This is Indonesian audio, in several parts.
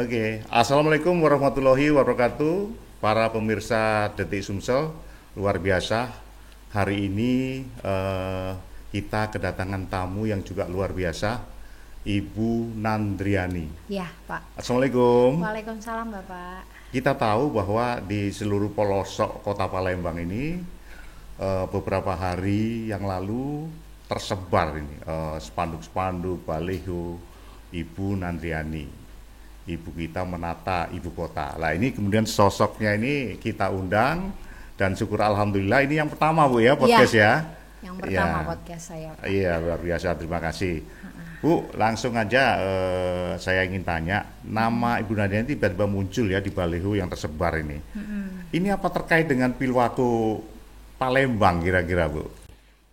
Oke, Assalamualaikum warahmatullahi wabarakatuh. Para pemirsa Detik Sumsel, luar biasa. Hari ini kita kedatangan tamu yang juga luar biasa, Ibu Nandriani. Ya, Pak. Assalamualaikum. Waalaikumsalam, Bapak. Kita tahu bahwa di seluruh pelosok Kota Palembang ini beberapa hari yang lalu tersebar ini spanduk-spanduk baliho Ibu Nandriani. Ibu kita menata ibu kota. Lah ini kemudian sosoknya ini kita undang dan syukur alhamdulillah ini yang pertama Bu ya podcast ya. Yang pertama podcast saya. Pak. Iya luar biasa, terima kasih. Bu, langsung aja saya ingin tanya, nama Ibu Nandriani tiba-tiba muncul ya di baliho yang tersebar ini. Ini apa terkait dengan Pilwako Palembang kira-kira Bu?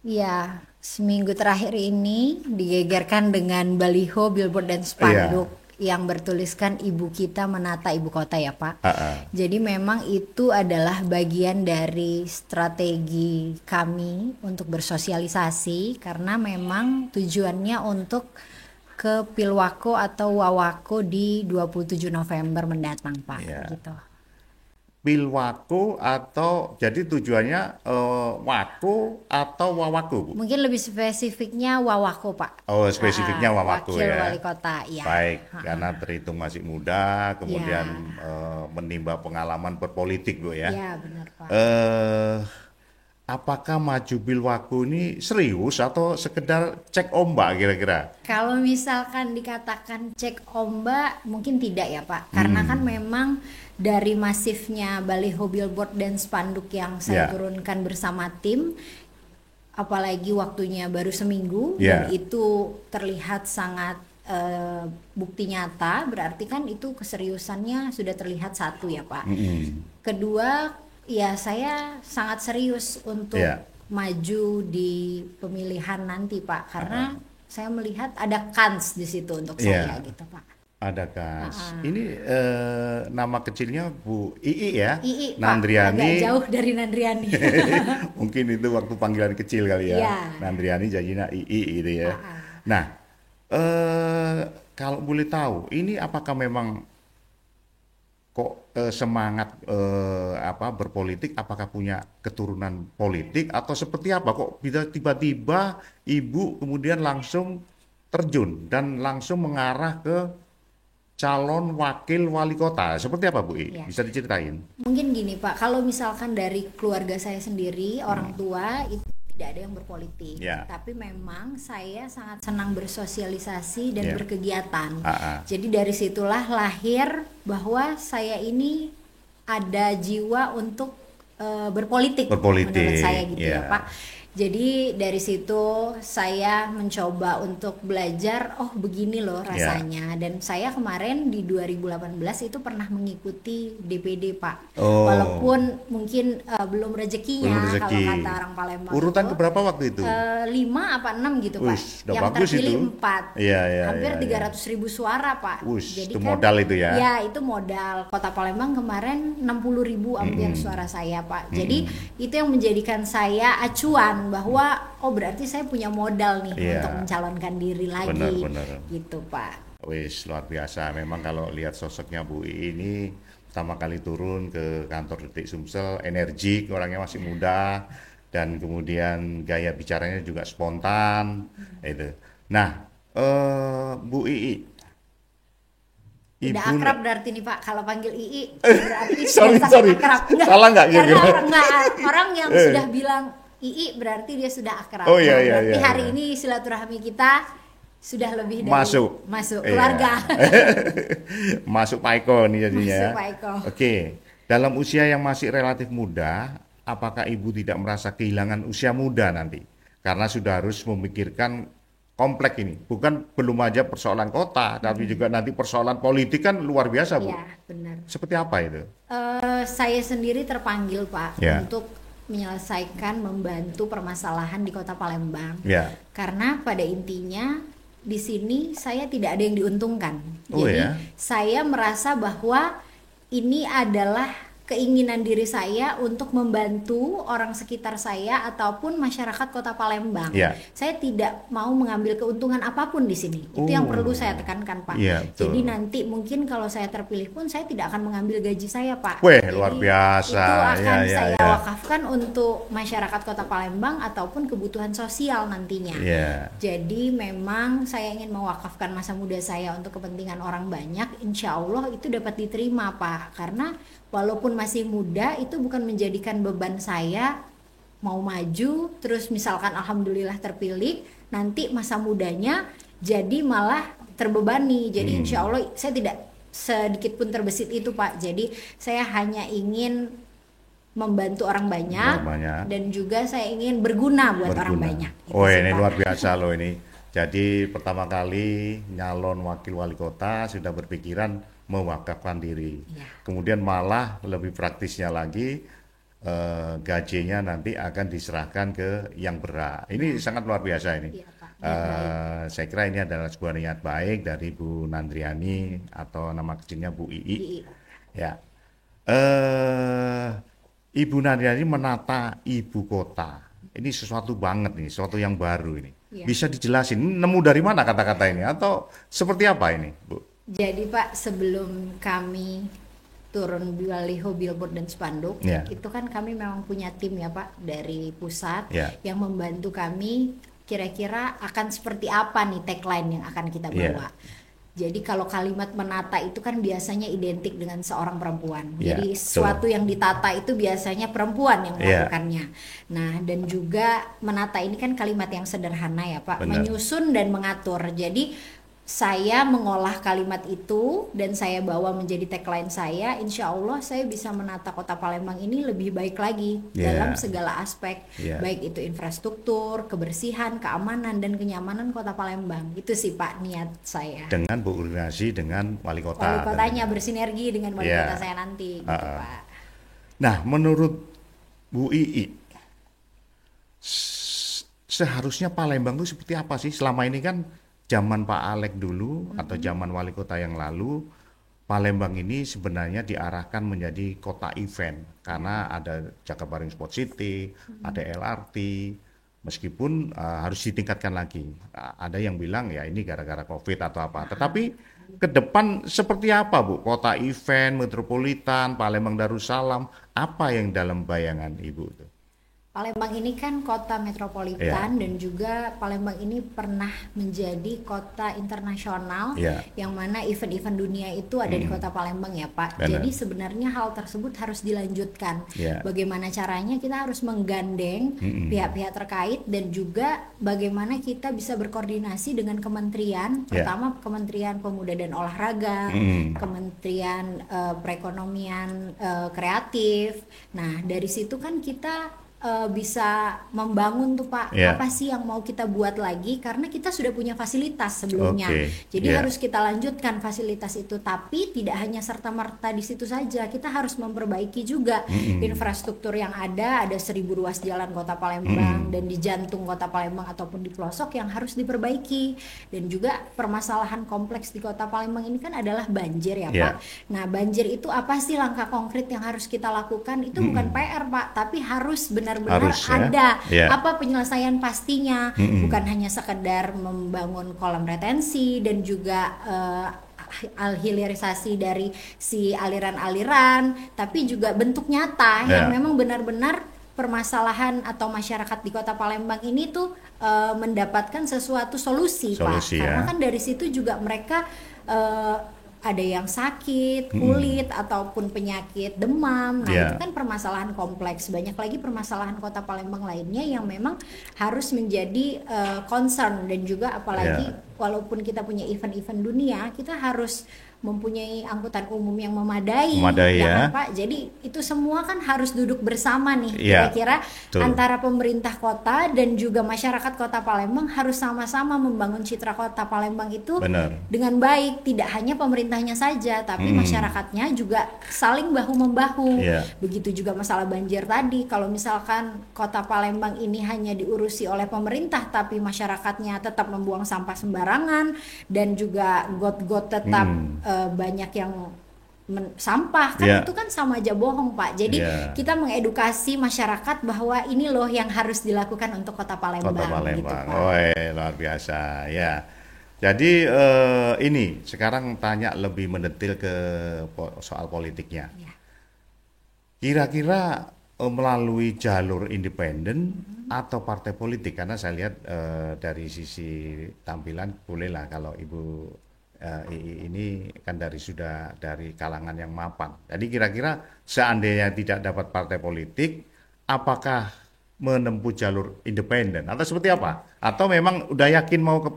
Iya, seminggu terakhir ini digegerkan dengan baliho, billboard dan spanduk yang bertuliskan ibu kita menata ibu kota ya Pak. Jadi memang itu adalah bagian dari strategi kami untuk bersosialisasi karena memang tujuannya untuk ke Pilwako atau Wawako di 27 November mendatang Pak. Gitu. Pilwako atau jadi tujuannya wako atau wawako Bu? Mungkin lebih spesifiknya Wawako Pak. Oh spesifiknya wawako wakil ya. wali kota ya. Baik, karena terhitung masih muda, kemudian menimba pengalaman berpolitik Bu ya. Iya benar Pak. Apakah maju Pilwako ini serius atau sekedar cek ombak kira-kira? Kalau misalkan dikatakan cek ombak mungkin tidak ya Pak. Karena kan memang dari masifnya baliho, billboard dan spanduk yang saya turunkan bersama tim, apalagi waktunya baru seminggu dan itu terlihat sangat bukti nyata, berarti kan itu keseriusannya sudah terlihat satu ya Pak. Kedua, ya saya sangat serius untuk maju di pemilihan nanti Pak, karena saya melihat ada kans di situ untuk saya gitu Pak. Ada kans. Ini nama kecilnya Bu Ii ya? Ii Nandriani. Pak, agak jauh dari Nandriani. Mungkin itu waktu panggilan kecil kali ya. Nandriani jadinya Ii gitu ya. Nah, kalau boleh tahu, ini apakah memang kok semangat berpolitik, apakah punya keturunan politik atau seperti apa kok bisa tiba-tiba ibu kemudian langsung terjun dan langsung mengarah ke calon wakil wali kota, seperti apa Bu I? Bisa diceritain? Mungkin gini Pak, kalau misalkan dari keluarga saya sendiri, orang tua itu tidak ada yang berpolitik, tapi memang saya sangat senang bersosialisasi dan berkegiatan. Jadi dari situlah lahir bahwa saya ini ada jiwa untuk berpolitik menurut saya gitu ya Pak. Jadi dari situ saya mencoba untuk belajar, oh begini loh rasanya. Dan saya kemarin di 2018 itu pernah mengikuti DPD Pak. Walaupun mungkin belum rezekinya kalau kata orang Palembang. Urutan keberapa waktu itu? 5 apa 6 gitu Pak. Yang terpilih 4. Hampir 300.000 suara Pak. Jadi itu kan, modal itu ya? Ya itu modal. Kota Palembang kemarin 60.000 hampir suara saya Pak. Jadi itu yang menjadikan saya acuan bahwa oh berarti saya punya modal nih untuk mencalonkan diri lagi. Benar. Gitu Pak. Wis luar biasa. Memang kalau lihat sosoknya Bu I ini pertama kali turun ke kantor Detik Sumsel, energik, orangnya masih muda dan kemudian gaya bicaranya juga spontan. Itu. Nah, Bu I. Udah akrab berarti nih Pak, kalau panggil Ii berarti sorry. akrab. Salah nggak kira-kira? Orang yang sudah bilang Ii berarti dia sudah akrab. Berarti hari ini silaturahmi kita sudah lebih dari masuk keluarga. Masuk Pak Eko nih jadinya. Masuk Pak Eko. Oke, dalam usia yang masih relatif muda, apakah Ibu tidak merasa kehilangan usia muda nanti? Karena sudah harus memikirkan kompleks ini, belum aja persoalan kota, tapi juga nanti persoalan politik kan luar biasa Bu. Iya benar. Seperti apa itu? Saya sendiri terpanggil Pak untuk menyelesaikan, membantu permasalahan di Kota Palembang. Karena pada intinya di sini saya tidak ada yang diuntungkan. Jadi saya merasa bahwa ini adalah keinginan diri saya untuk membantu orang sekitar saya ataupun masyarakat Kota Palembang. Saya tidak mau mengambil keuntungan apapun di sini. Itu yang perlu saya tekankan, Pak. Jadi nanti mungkin kalau saya terpilih pun saya tidak akan mengambil gaji saya, Pak. Jadi, luar biasa. Itu akan saya wakafkan untuk masyarakat Kota Palembang ataupun kebutuhan sosial nantinya. Jadi memang saya ingin mewakafkan masa muda saya untuk kepentingan orang banyak. Insya Allah itu dapat diterima, Pak. Karena walaupun masih muda, itu bukan menjadikan beban saya mau maju, terus misalkan alhamdulillah terpilih, nanti masa mudanya jadi malah terbebani. Jadi insya Allah saya tidak sedikit pun terbesit itu, Pak. Jadi saya hanya ingin membantu orang banyak. Dan juga saya ingin berguna buat orang banyak. Gitu ini Pak. Luar biasa loh ini. Jadi pertama kali nyalon wakil wali kota sudah berpikiran mewakafkan diri. Kemudian malah lebih praktisnya lagi gajinya nanti akan diserahkan ke yang berhak. Ini sangat luar biasa ini. Saya kira ini adalah sebuah niat baik dari Bu Nandriani atau nama kecilnya Bu Ii. Ibu Nandriani menata ibu kota. Ini sesuatu banget nih, sesuatu yang baru ini. Bisa dijelasin nemu dari mana kata-kata ini atau seperti apa ini, Bu? Jadi Pak, sebelum kami turun baliho, billboard dan spanduk, itu kan kami memang punya tim ya Pak dari pusat yang membantu kami kira-kira akan seperti apa nih tagline yang akan kita bawa. Jadi kalau kalimat menata itu kan biasanya identik dengan seorang perempuan. Jadi sesuatu yang ditata itu biasanya perempuan yang melakukannya. Nah, dan juga menata ini kan kalimat yang sederhana ya Pak, menyusun dan mengatur. Jadi saya mengolah kalimat itu dan saya bawa menjadi tagline saya. Insya Allah saya bisa menata Kota Palembang ini lebih baik lagi dalam segala aspek, baik itu infrastruktur, kebersihan, keamanan dan kenyamanan Kota Palembang. Itu sih Pak niat saya. Dengan berkoordinasi dengan wali kota. Wali kotanya bersinergi dengan wali kota saya nanti, gitu Pak. Nah, menurut Bu Ii, seharusnya Palembang itu seperti apa sih? Selama ini kan zaman Pak Alek dulu atau zaman wali kota yang lalu, Palembang ini sebenarnya diarahkan menjadi kota event karena ada Jakabaring Sport City, ada LRT, meskipun harus ditingkatkan lagi. Ada yang bilang ya ini gara-gara COVID atau apa. Tetapi ke depan seperti apa Bu? Kota event, metropolitan, Palembang Darussalam, apa yang dalam bayangan Ibu itu? Palembang ini kan kota metropolitan dan juga Palembang ini pernah menjadi kota internasional yang mana event-event dunia itu ada di kota Palembang ya Pak. Jadi sebenarnya hal tersebut harus dilanjutkan. Bagaimana caranya kita harus menggandeng pihak-pihak terkait dan juga bagaimana kita bisa berkoordinasi dengan kementerian, pertama Kementerian Pemuda dan Olahraga, Kementerian Perekonomian Kreatif. Nah dari situ kan kita bisa membangun tuh Pak, apa sih yang mau kita buat lagi karena kita sudah punya fasilitas sebelumnya. Jadi harus kita lanjutkan fasilitas itu, tapi tidak hanya serta-merta di situ saja. Kita harus memperbaiki juga infrastruktur yang ada 1.000 ruas jalan Kota Palembang dan di jantung Kota Palembang ataupun di pelosok yang harus diperbaiki. Dan juga permasalahan kompleks di Kota Palembang ini kan adalah banjir ya Pak. Nah, banjir itu apa sih langkah konkret yang harus kita lakukan? Itu bukan PR Pak, tapi harus benar-benar ada apa penyelesaian pastinya, bukan hanya sekedar membangun kolam retensi dan juga hilirisasi dari si aliran-aliran, tapi juga bentuk nyata yang memang benar-benar permasalahan atau masyarakat di Kota Palembang ini tuh mendapatkan sesuatu solusi Pak. Karena kan dari situ juga mereka ada yang sakit kulit ataupun penyakit demam. Nah itu kan permasalahan kompleks. Banyak lagi permasalahan Kota Palembang lainnya yang memang harus menjadi concern. Dan juga apalagi walaupun kita punya event-event dunia, kita harus mempunyai angkutan umum yang memadai ya kan Pak. Jadi itu semua kan harus duduk bersama nih kira-kira antara pemerintah kota dan juga masyarakat Kota Palembang harus sama-sama membangun citra Kota Palembang itu dengan baik. Tidak hanya pemerintahnya saja tapi masyarakatnya juga saling bahu-membahu. Begitu juga masalah banjir tadi, kalau misalkan Kota Palembang ini hanya diurusi oleh pemerintah tapi masyarakatnya tetap membuang sampah sembarangan dan juga got-got tetap banyak yang sampah kan itu kan sama aja bohong Pak. Jadi kita mengedukasi masyarakat bahwa ini loh yang harus dilakukan untuk Kota Palembang. Kota Palembang, gitu, Pak. Oh luar biasa ya. Jadi ini sekarang tanya lebih mendetil ke soal politiknya. Kira-kira melalui jalur independen atau partai politik, karena saya lihat dari sisi tampilan bolehlah kalau Ibu ini kan sudah dari kalangan yang mapan. Jadi kira-kira seandainya tidak dapat partai politik, apakah menempuh jalur independen atau seperti apa? Atau memang udah yakin mau ke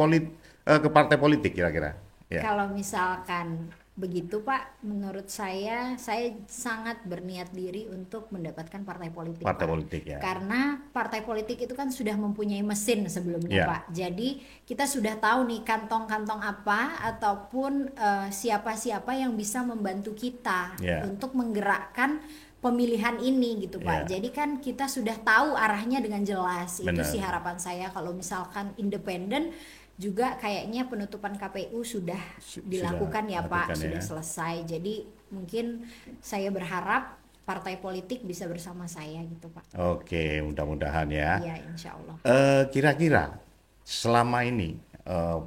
partai politik kira-kira? Ya. Kalau misalkan begitu Pak, menurut saya sangat berniat diri untuk mendapatkan partai politik. Partai politik ya. Karena partai politik itu kan sudah mempunyai mesin sebelumnya Pak. Jadi kita sudah tahu nih kantong-kantong apa ataupun siapa-siapa yang bisa membantu kita untuk menggerakkan pemilihan ini gitu Pak. Jadi kan kita sudah tahu arahnya dengan jelas. Benar. Itu sih harapan saya kalau misalkan independen. Juga kayaknya penutupan KPU sudah dilakukan ya Pak, sudah selesai. Jadi mungkin saya berharap partai politik bisa bersama saya gitu Pak. Oke, mudah-mudahan ya. Iya, insya Allah. Kira-kira selama ini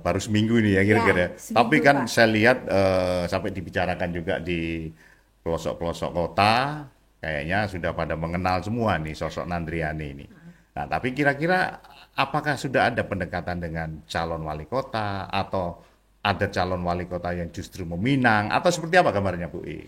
baru seminggu ini ya kira-kira. Tapi kan Pak, saya lihat sampai dibicarakan juga di pelosok-pelosok kota, kayaknya sudah pada mengenal semua nih sosok Nandriani ini. Nah, tapi kira-kira apakah sudah ada pendekatan dengan calon wali kota atau ada calon wali kota yang justru meminang atau seperti apa gambarnya Bu I?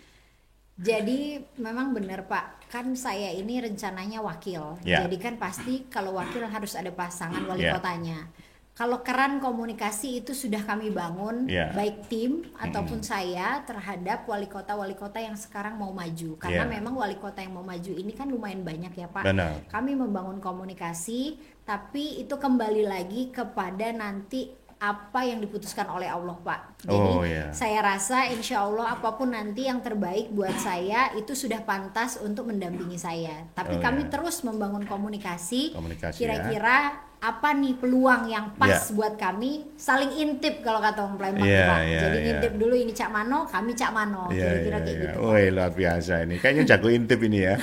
Jadi memang benar Pak, kan saya ini rencananya wakil. Jadi kan pasti kalau wakil harus ada pasangan wali kotanya. Kalau keran komunikasi itu sudah kami bangun, baik tim ataupun saya terhadap wali kota yang sekarang mau maju. Karena memang wali kota yang mau maju ini kan lumayan banyak ya Pak. Benar. Kami membangun komunikasi, tapi itu kembali lagi kepada nanti apa yang diputuskan oleh Allah Pak. Jadi saya rasa insya Allah apapun nanti yang terbaik buat saya itu sudah pantas untuk mendampingi saya. Tapi kami terus membangun komunikasi kira-kira apa nih peluang yang pas buat kami, saling intip kalau kata orang Palembang Pak. Jadi intip dulu ini Cak Mano, kami Cak Mano, kira-kira kayak gitu. Woi luar biasa ini, kayaknya jago intip ini ya.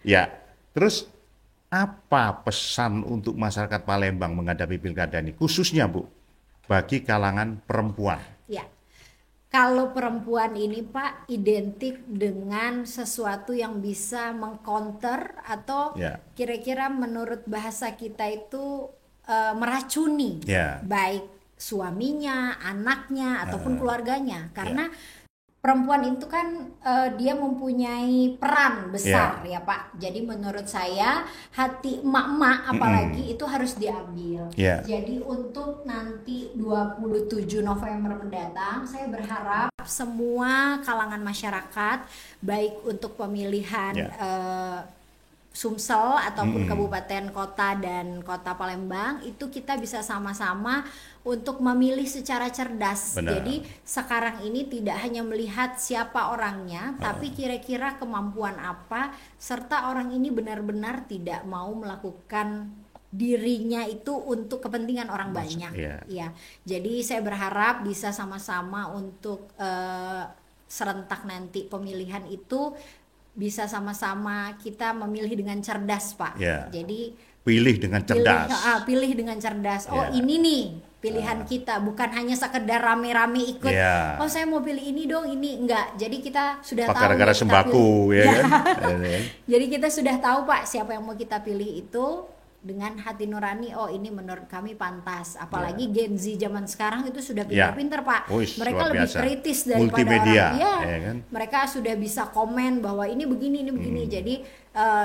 Ya, terus apa pesan untuk masyarakat Palembang menghadapi pilkada ini, khususnya Bu, bagi kalangan perempuan? Ya, kalau perempuan ini Pak identik dengan sesuatu yang bisa mengcounter atau kira-kira menurut bahasa kita itu meracuni baik suaminya, anaknya ataupun keluarganya, karena perempuan itu kan dia mempunyai peran besar ya Pak. Jadi menurut saya hati emak-emak apalagi itu harus diambil. Jadi untuk nanti 27 November mendatang saya berharap semua kalangan masyarakat baik untuk pemilihan Sumsel ataupun kabupaten kota dan kota Palembang itu kita bisa sama-sama untuk memilih secara cerdas. Benar. Jadi sekarang ini tidak hanya melihat siapa orangnya, tapi kira-kira kemampuan apa, serta orang ini benar-benar tidak mau melakukan dirinya itu untuk kepentingan orang banyak. Ya, jadi saya berharap bisa sama-sama untuk serentak nanti pemilihan itu bisa sama-sama kita memilih dengan cerdas Pak. Jadi pilih dengan cerdas. Pilih dengan cerdas. Oh ini nih pilihan kita, bukan hanya sekedar rame-rame ikut. Oh saya mau pilih ini dong, ini enggak. Jadi kita sudah tahu. Gara-gara sembako ya kan. Jadi kita sudah tahu Pak siapa yang mau kita pilih itu dengan hati nurani. Oh ini menurut kami pantas. Apalagi Gen Z zaman sekarang itu sudah pintar-pintar Pak. Mereka lebih kritis daripada orang. Kan? Mereka sudah bisa komen bahwa ini begini, ini begini. Jadi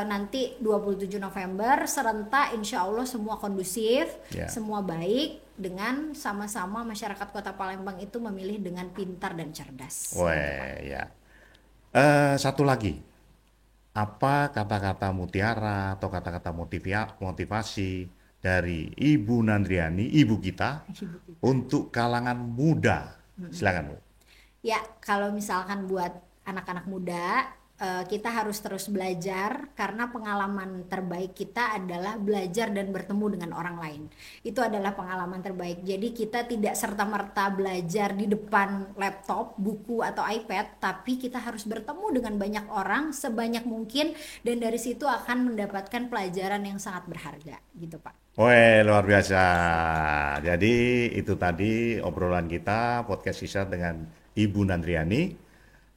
nanti 27 November serentak insya Allah semua kondusif, semua baik, dengan sama-sama masyarakat Kota Palembang itu memilih dengan pintar dan cerdas. Satu lagi. Apa kata-kata mutiara atau kata-kata motivasi dari Ibu Nandriani, ibu kita, untuk kalangan muda? Silakan Bu. Ya, kalau misalkan buat anak-anak muda, kita harus terus belajar karena pengalaman terbaik kita adalah belajar dan bertemu dengan orang lain. Itu adalah pengalaman terbaik. Jadi kita tidak serta-merta belajar di depan laptop, buku atau iPad, tapi kita harus bertemu dengan banyak orang sebanyak mungkin dan dari situ akan mendapatkan pelajaran yang sangat berharga gitu Pak. Wah, luar biasa. Jadi itu tadi obrolan kita podcast sisa dengan Ibu Nandriani.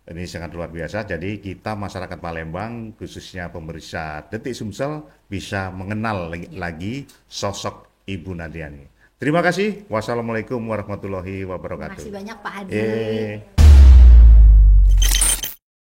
Ini sangat luar biasa. Jadi kita masyarakat Palembang, khususnya pemirsa Detik Sumsel, bisa mengenal lagi sosok Ibu Nandriani. Terima kasih. Wassalamualaikum warahmatullahi wabarakatuh. Terima kasih banyak Pak Hadi.